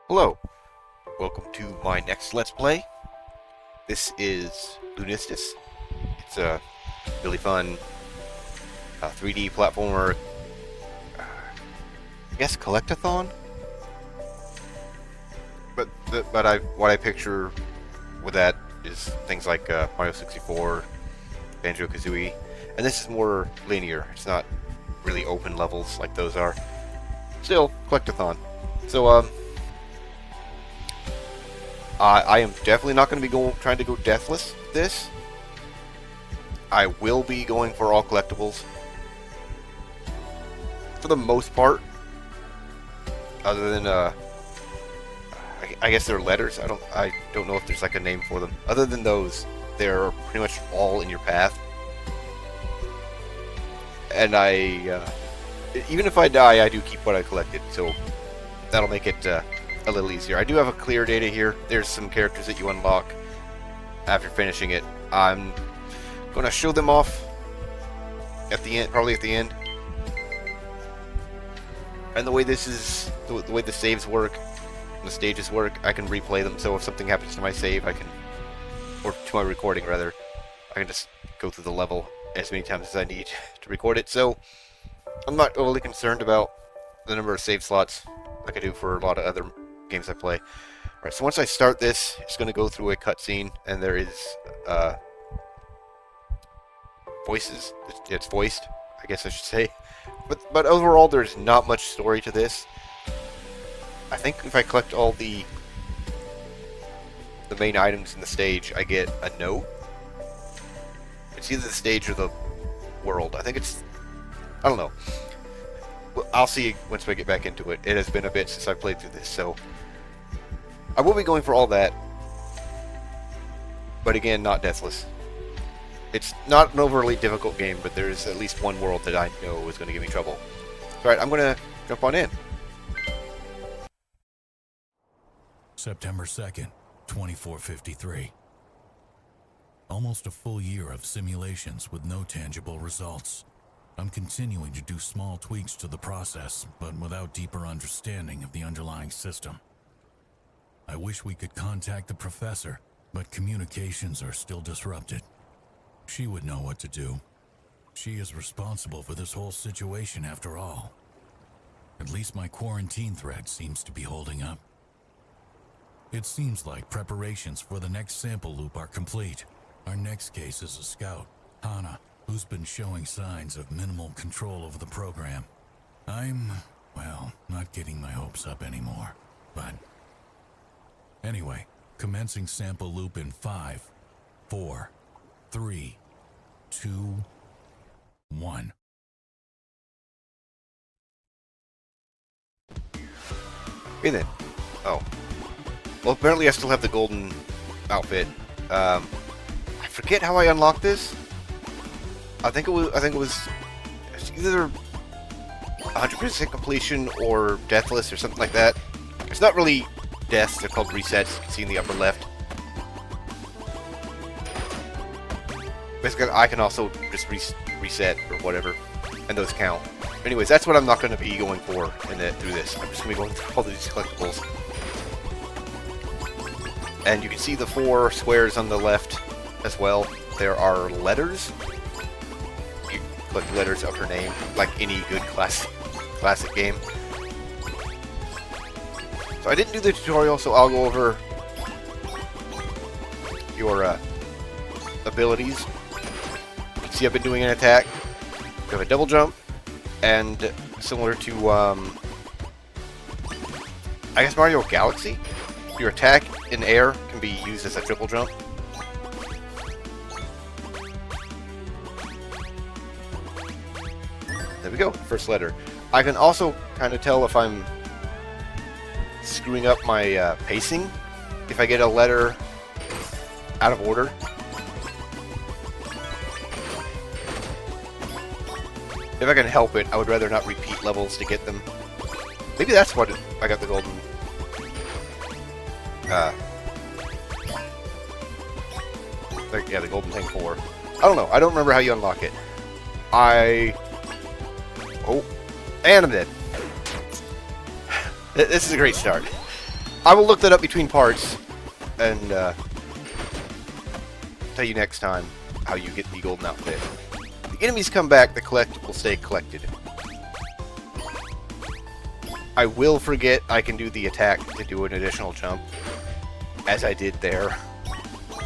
Hello, welcome to my next Let's Play. This is Lunistice. It's a really fun 3D platformer, I guess collectathon? But what I picture with that is things like Mario 64, Banjo-Kazooie, and this is more linear. It's not really open levels like those are. Still, collectathon. So, I am definitely not going to be trying to go deathless with this. I will be going for all collectibles. For the most part. Other than, I guess they're letters. I don't know if there's like a name for them. Other than those, they're pretty much all in your path. And even if I die, I do keep what I collected. So, that'll make it, a little easier. I do have a clear data here. There's some characters that you unlock after finishing it. I'm going to show them off at the end, probably at the end. And the way the saves work, the stages work, I can replay them. So if something happens to my save, or to my recording rather, I can just go through the level as many times as I need to record it. So I'm not overly concerned about the number of save slots like I do for a lot of other games I play. Alright, so once I start this, it's going to go through a cutscene, and there is voices. It's voiced, I guess I should say. But overall, there's not much story to this. I think if I collect all the main items in the stage, I get a note. It's either the stage or the world. I think it's... I don't know. Well, I'll see once we get back into it. It has been a bit since I played through this, so I will be going for all that. But again, not deathless. It's not an overly difficult game, but there's at least one world that I know is going to give me trouble. Alright, I'm going to jump on in. September 2nd, 2453. Almost a full year of simulations with no tangible results. I'm continuing to do small tweaks to the process, but without deeper understanding of the underlying system. I wish we could contact the professor, but communications are still disrupted. She would know what to do. She is responsible for this whole situation after all. At least my quarantine thread seems to be holding up. It seems like preparations for the next sample loop are complete. Our next case is a scout, Hana, who's been showing signs of minimal control over the program. I'm, well, not getting my hopes up anymore, but... Anyway, commencing sample loop in 5, 4, 3, 2, 1. Okay then. Oh. Well, apparently I still have the golden outfit. I forget how I unlocked this. I think it was either 100% completion or deathless or something like that. It's not really deaths, they're called resets. You can see in the upper left. Basically, I can also just reset or whatever, and those count. Anyways, that's what I'm not going to be going for through this. I'm just going to be going through all these collectibles. And you can see the 4 squares on the left as well. There are letters. You click letters of her name, like any good classic game. So I didn't do the tutorial, so I'll go over your abilities. You can see I've been doing an attack. You have a double jump, and similar to, I guess Mario Galaxy, your attack in air can be used as a triple jump. There we go, first letter. I can also kind of tell if I'm screwing up my pacing if I get a letter out of order. If I can help it, I would rather not repeat levels to get them. Maybe that's what I got the golden... yeah, the golden thing for. I don't know. I don't remember how you unlock it. Oh, and I'm dead. This is a great start. I will look that up between parts and tell you next time how you get the golden outfit. The enemies come back, the collectibles stay collected. I will forget I can do the attack to do an additional jump, as I did there.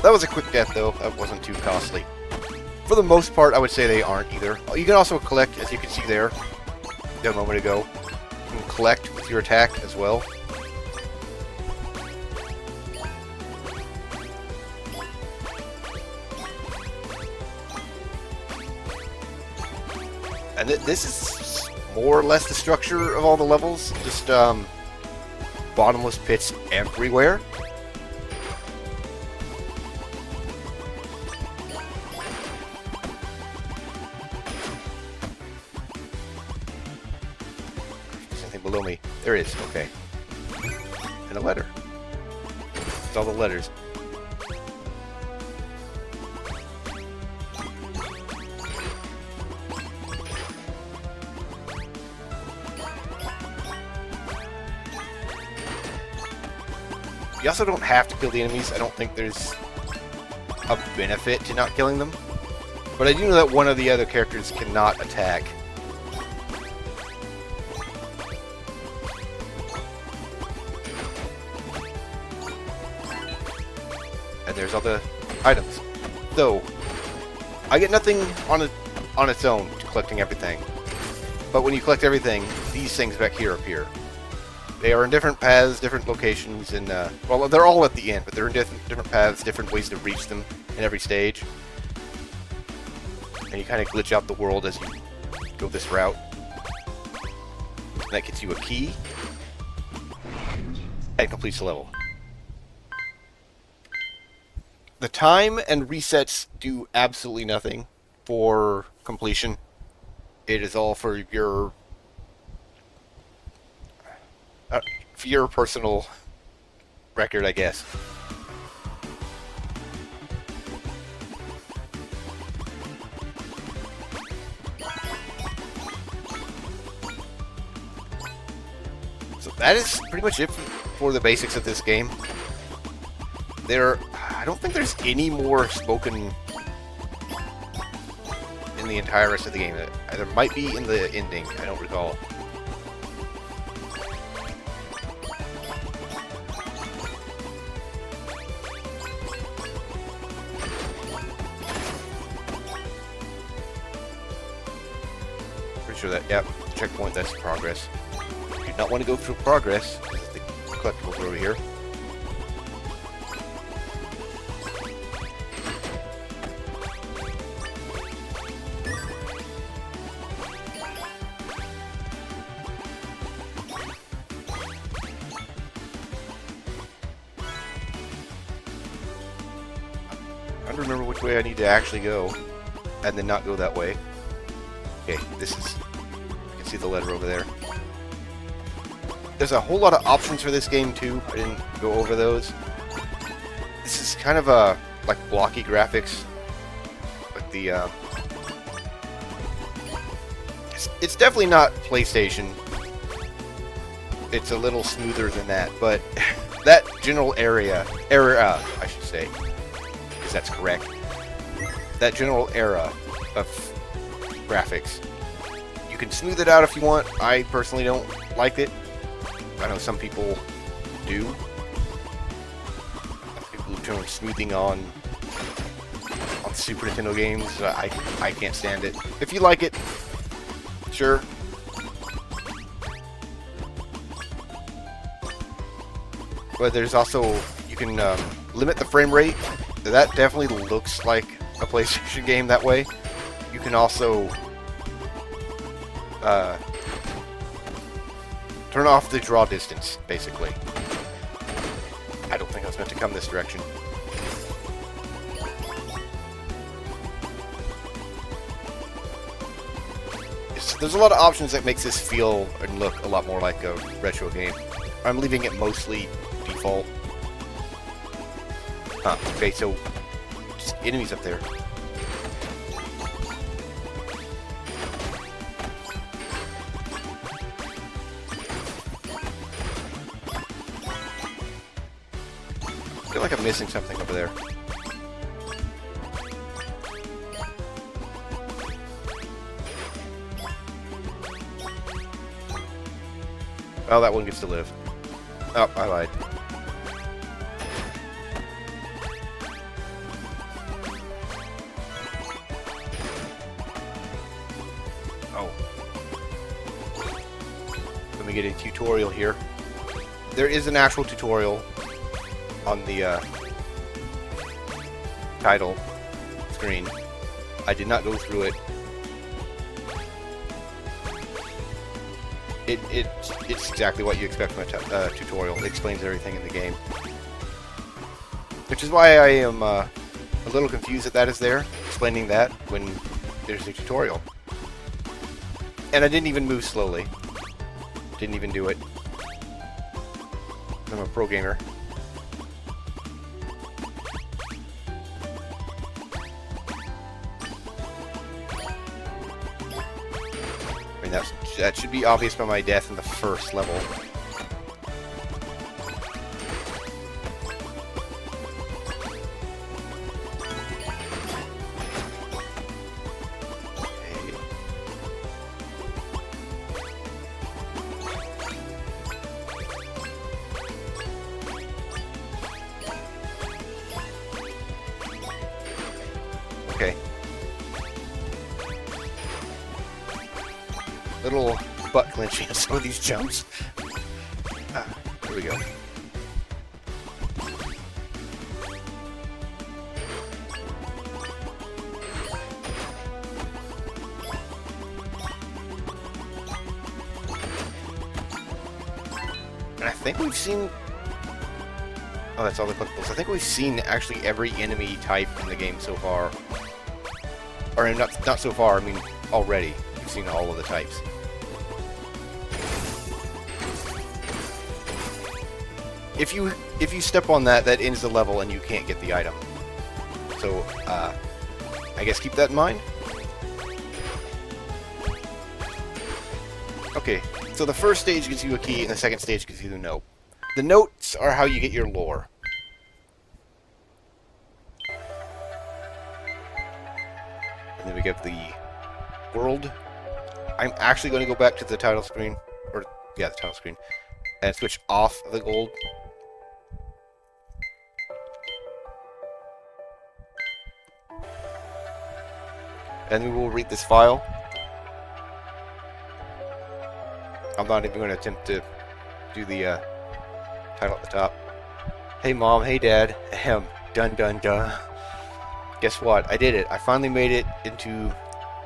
That was a quick death though, that wasn't too costly. For the most part, I would say they aren't either. You can also collect, as you can see there, a moment ago. You can collect with your attack as well. And this is more or less the structure of all the levels. Just bottomless pits everywhere. There's something below me. There is, okay. And a letter. It's all the letters. You also don't have to kill the enemies. I don't think there's a benefit to not killing them. But I do know that one of the other characters cannot attack. And there's all the items. Though, I get nothing on its own to collecting everything. But when you collect everything, these things back here appear. They are in different paths, different locations, and well, they're all at the end, but they're in different paths, different ways to reach them in every stage. And you kind of glitch out the world as you go this route. And that gets you a key, and completes the level. The time and resets do absolutely nothing for completion. It is all for your personal record, I guess. So that is pretty much it for the basics of this game. I don't think there's any more spoken in the entire rest of the game. There might be in the ending, I don't recall. Sure that, yep, checkpoint, that's progress. You do not want to go through progress. The collectibles are over here. I'm trying to remember which way I need to actually go, and then not go that way. Okay, this is... You can see the letter over there. There's a whole lot of options for this game, too. I didn't go over those. This is kind of a... like, blocky graphics. Like the, It's definitely not PlayStation. It's a little smoother than that, but... that general era, I should say. Because that's correct. That general era of... graphics. You can smooth it out if you want. I personally don't like it. I know some people do. People who turn smoothing on Super Nintendo games. I can't stand it. If you like it, sure. But there's also, you can limit the frame rate. That definitely looks like a PlayStation game that way. You can also turn off the draw distance, basically. I don't think I was meant to come this direction. There's a lot of options that makes this feel and look a lot more like a retro game. I'm leaving it mostly default. Okay, so just enemies up there. feel like I'm missing something over there. Oh, that one gets to live. Oh, I lied. Oh. Let me get a tutorial here. There is an actual tutorial on the title screen. I did not go through it. It's exactly what you expect from a tutorial. It explains everything in the game. Which is why I am a little confused that is there, explaining that when there's a tutorial. And I didn't even move slowly. Didn't even do it. I'm a pro gamer. I mean, that should be obvious by my death in the first level. Okay. Little butt clenching on some of these jumps. There we go. And I think we've seen... Oh, that's all the collectibles. I think we've seen actually every enemy type in the game so far. Or not so far, I mean already. We've seen all of the types. If you step on that, that ends the level and you can't get the item. So, I guess keep that in mind. Okay, so the first stage gives you a key and the second stage gives you the note. The notes are how you get your lore. And then we get the world. I'm actually going to go back to the title screen, or yeah, the title screen, and switch off the gold. And we will read this file. I'm not even going to attempt to do the title at the top. Hey mom, hey dad, ahem, dun dun dun. Guess what? I did it. I finally made it into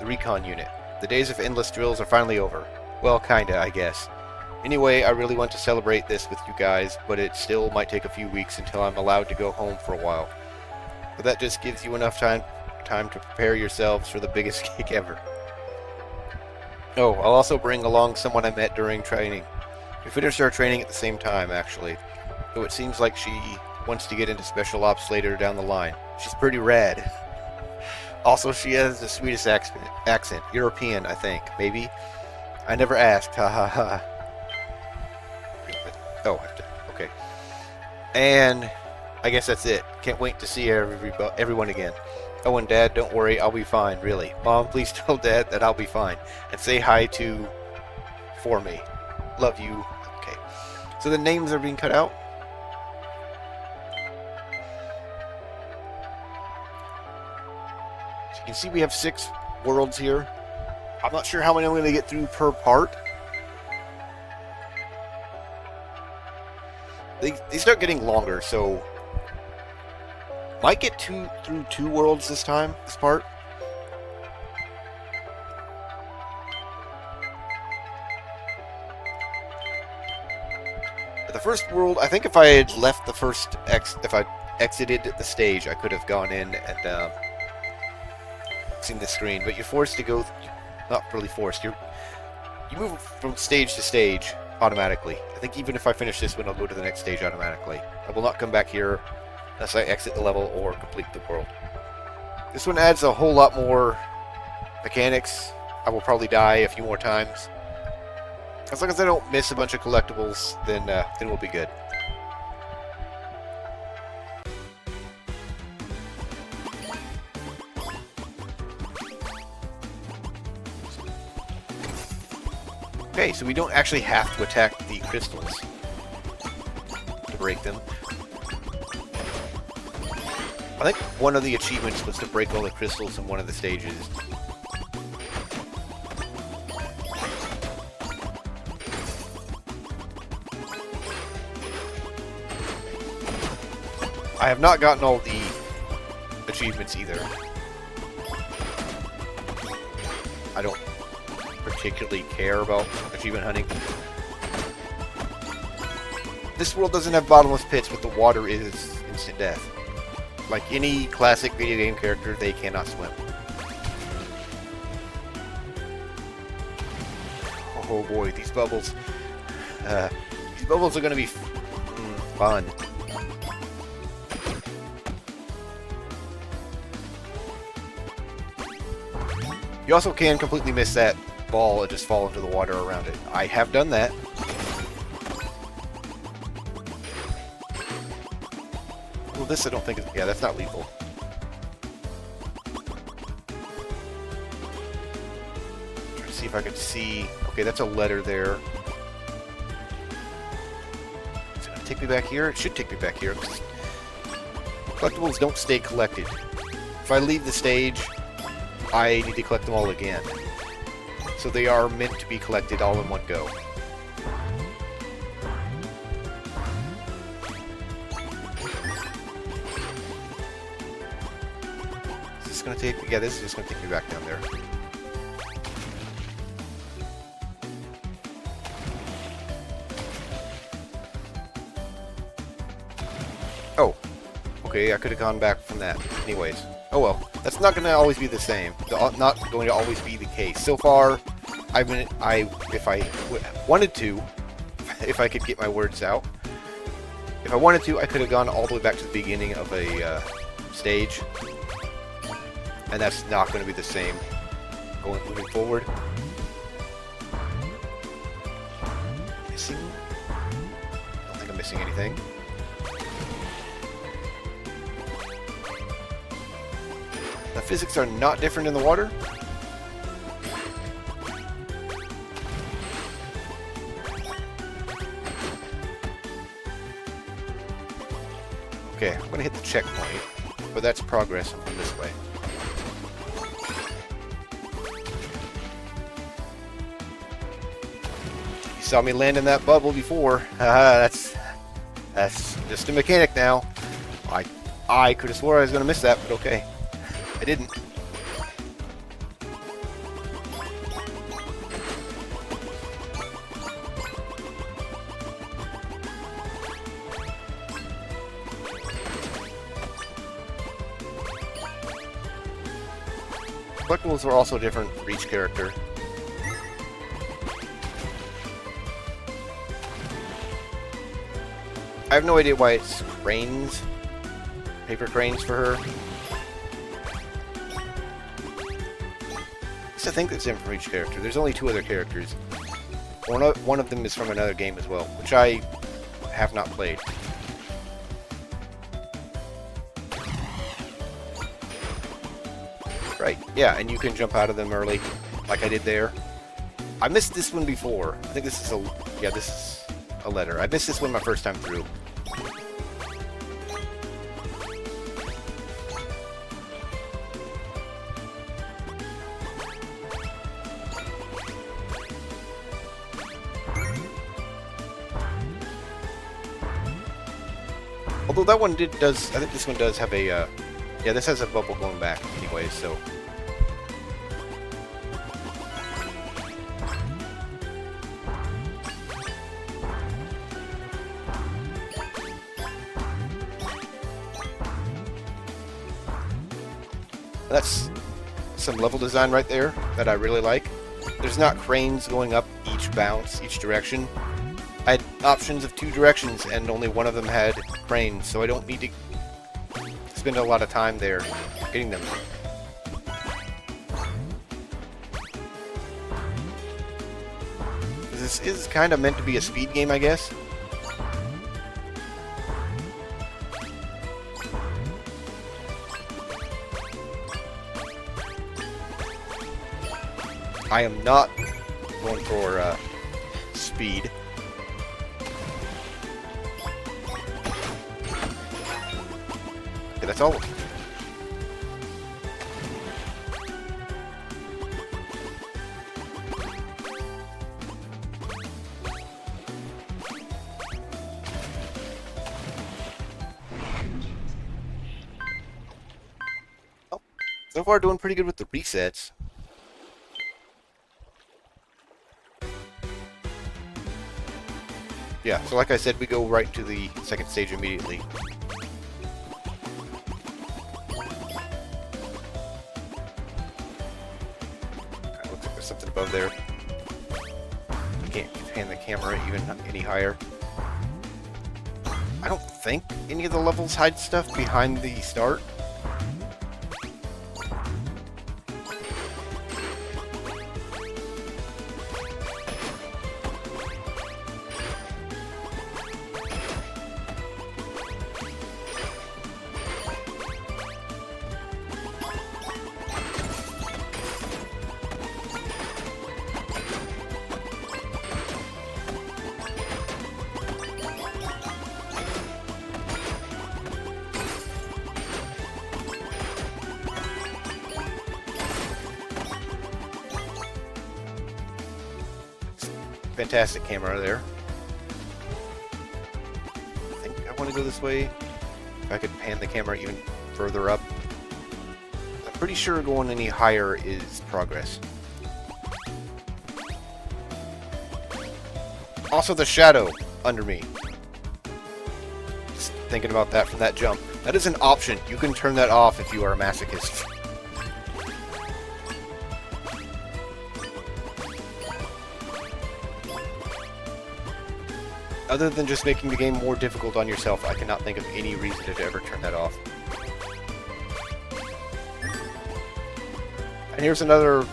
the recon unit. The days of endless drills are finally over. Well, kinda, I guess. Anyway, I really want to celebrate this with you guys, but it still might take a few weeks until I'm allowed to go home for a while. But that just gives you enough time to prepare yourselves for the biggest kick ever. Oh, I'll also bring along someone I met during training. We finished our training at the same time, actually. Though it seems like she wants to get into special ops later down the line. She's pretty rad. Also, she has the sweetest accent. European, I think. Maybe? I never asked. Ha ha ha. Oh, okay. And I guess that's it. Can't wait to see everyone again. Oh, and Dad, don't worry, I'll be fine, really. Mom, please tell Dad that I'll be fine. And say hi for me. Love you. Okay. So the names are being cut out. So you can see we have 6 worlds here. I'm not sure how many I'm going to get through per part. They start getting longer, so... Might get through 2 worlds this time, this part. The first world, I think if I had left the first if I exited the stage, I could have gone in and seen the screen. But you're forced to go, not really forced. You move from stage to stage automatically. I think even if I finish this one, I'll go to the next stage automatically. I will not come back here unless I exit the level or complete the world. This one adds a whole lot more mechanics. I will probably die a few more times. As long as I don't miss a bunch of collectibles, then we'll be good. Okay, so we don't actually have to attack the crystals to break them. I think one of the achievements was to break all the crystals in one of the stages. I have not gotten all the achievements either. I don't particularly care about achievement hunting. This world doesn't have bottomless pits, but the water is instant death. Like any classic video game character, they cannot swim. Oh boy, these bubbles. These bubbles are going to be fun. You also can completely miss that ball and just fall into the water around it. I have done that. Well, this I don't think is... Yeah, that's not lethal. Try to see if I can see... Okay, that's a letter there. Is it going to take me back here? It should take me back here. Collectibles don't stay collected. If I leave the stage, I need to collect them all again. So they are meant to be collected all in one go. Is this going to take me? Yeah, this is just going to take me back down there. Oh. Okay, I could have gone back from that. Anyways. Oh well. That's not going to always be the same. Not going to always be the case. So far, if I wanted to, if I could get my words out, if I wanted to, I could have gone all the way back to the beginning of a stage, and that's not going to be the same moving forward. Missing? I don't think I'm missing anything. The physics are not different in the water. Okay, I'm going to hit the checkpoint, but that's progress from this way. You saw me land in that bubble before. That's just a mechanic now. I could have swore I was going to miss that, but okay. I didn't. Collectibles are also different for each character. I have no idea why it's cranes. Paper cranes for her. I think that's different for each character. There's only 2 other characters. One of them is from another game as well, which I have not played. Right, yeah, and you can jump out of them early, like I did there. I missed this one before. I think this is this is a letter. I missed this one my first time through. Although that one does, I think this one does have a, yeah, this has a bubble going back anyway, so. That's some level design right there that I really like. There's not cranes going up each bounce, each direction. I had options of 2 directions, and only one of them had cranes, so I don't need to spend a lot of time there getting them. This is kind of meant to be a speed game, I guess. I am not going for speed. Okay, that's all. Oh, so far doing pretty good with the resets. Yeah, so like I said, we go right to the second stage immediately. Looks like there's something above there. Can't pan the camera even any higher. I don't think any of the levels hide stuff behind the start. Fantastic camera there. I think I want to go this way. If I could pan the camera even further up. I'm pretty sure going any higher is progress. Also the shadow under me. Just thinking about that from that jump. That is an option. You can turn that off if you are a masochist. Other than just making the game more difficult on yourself, I cannot think of any reason to ever turn that off. And here's another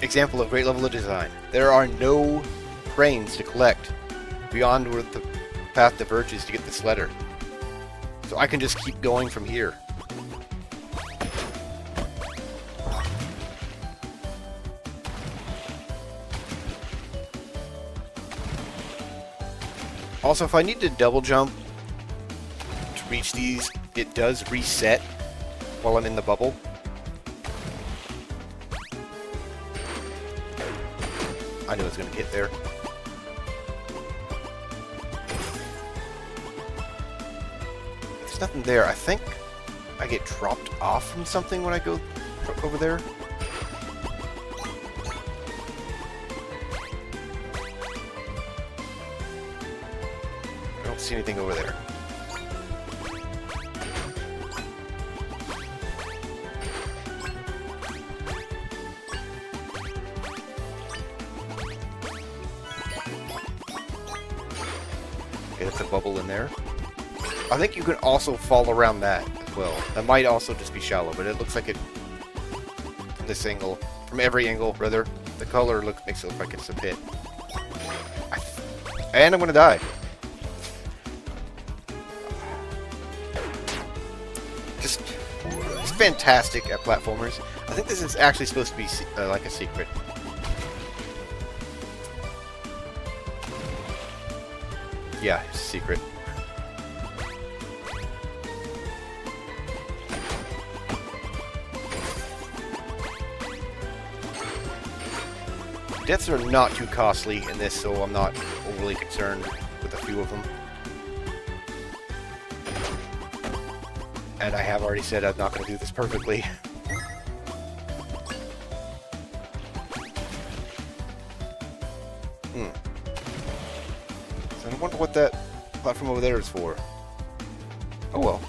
example of great level of design. There are no cranes to collect beyond where the path diverges to get this letter. So I can just keep going from here. Also, if I need to double jump to reach these, it does reset while I'm in the bubble. I knew it was going to get there. There's nothing there. I think I get dropped off from something when I go over there. I don't see anything over there. Okay, that's a bubble in there. I think you can also fall around that as well. That might also just be shallow, but it looks like it from this angle, from every angle, rather. The color makes it look like it's a pit. And I'm gonna die. Just it's fantastic at platformers. I think this is actually supposed to be like a secret. Yeah, it's a secret. Deaths are not too costly in this, so I'm not overly concerned with a few of them. And I have already said I'm not going to do this perfectly. So I wonder what that platform over there is for. Oh well.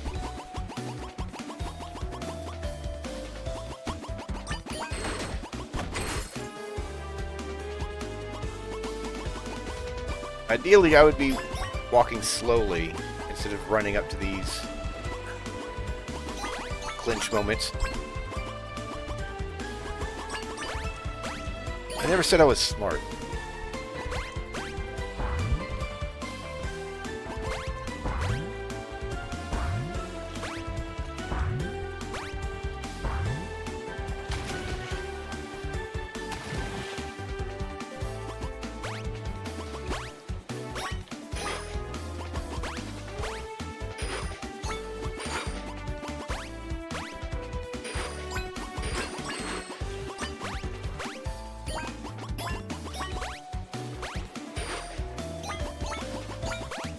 Ideally, I would be walking slowly instead of running up to these clinch moments. I never said I was smart.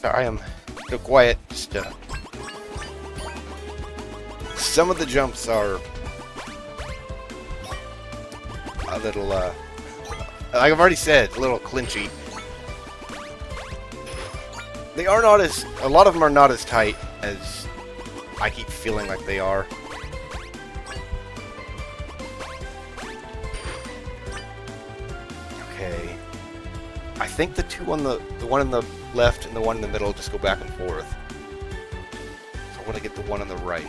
Sorry, I am so quiet. Just, some of the jumps are a little, like I've already said, a little clinchy. They are not as, a lot of them are not as tight as I keep feeling like they are. Okay. I think the two on the one on the left and the one in the middle just go back and forth. So I want to get the one on the right.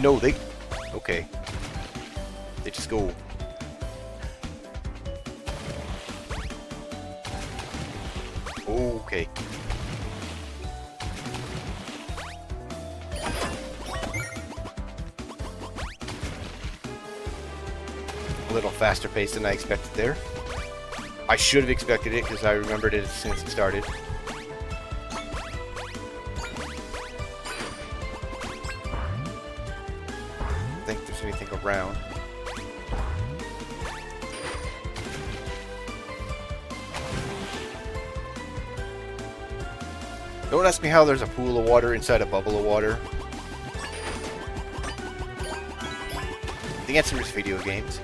No, they... Okay. They just go... Okay. A little faster pace than I expected there. I should have expected it because I remembered it as soon as it started. I don't think there's anything around. Don't ask me how there's a pool of water inside a bubble of water. The answer is video games.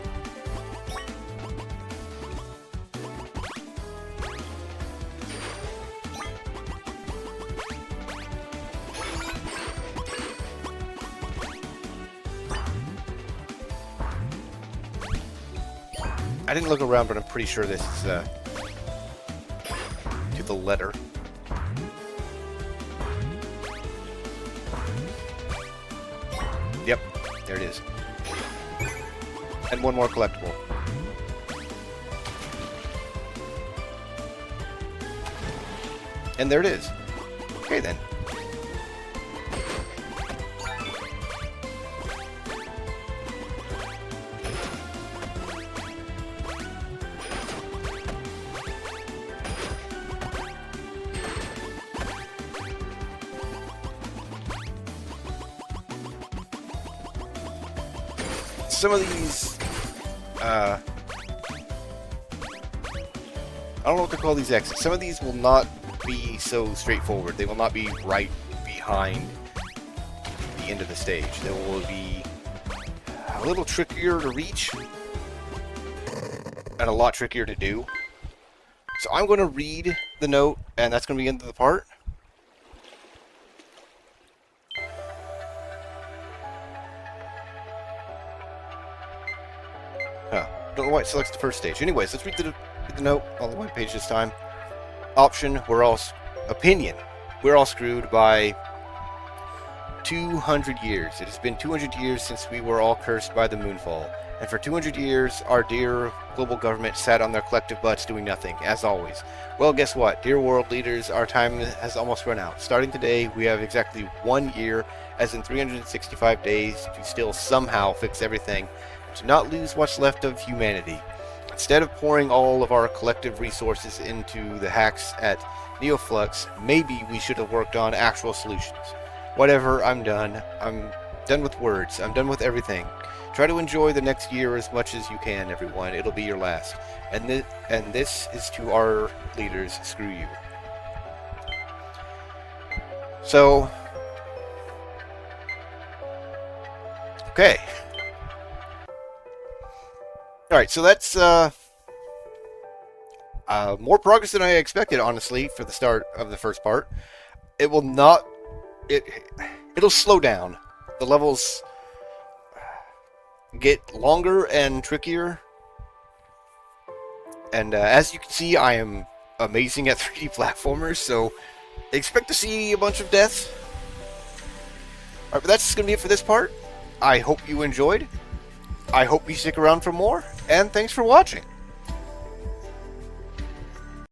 I didn't look around, but I'm pretty sure this is to the letter. Yep, there it is. And one more collectible. And there it is. Okay then. Some of these, I don't know what to call these exits. Some of these will not be so straightforward. They will not be right behind the end of the stage. They will be a little trickier to reach and a lot trickier to do. So I'm going to read the note, and that's going to be the end of the part. Don't know why it selects the first stage. Anyways, let's read the note on the webpage this time. Option, opinion. We're all screwed by 200 years. It has been 200 years since we were all cursed by the moonfall. And for 200 years, our dear global government sat on their collective butts doing nothing, as always. Well, guess what? Dear world leaders, our time has almost run out. Starting today, we have exactly 1 year, as in 365 days, to still somehow fix everything. To not lose what's left of humanity. Instead of pouring all of our collective resources into the hacks at Neoflux, maybe we should have worked on actual solutions. Whatever, I'm done. I'm done with words. I'm done with everything. Try to enjoy the next year as much as you can, everyone. It'll be your last. And this is to our leaders. Screw you. So... Okay. Alright, so that's more progress than I expected, honestly, for the start of the first part. It will not... It'll slow down. The levels get longer and trickier. And as you can see, I am amazing at 3D platformers, so expect to see a bunch of deaths. Alright, but that's going to be it for this part. I hope you enjoyed. I hope you stick around for more, and thanks for watching.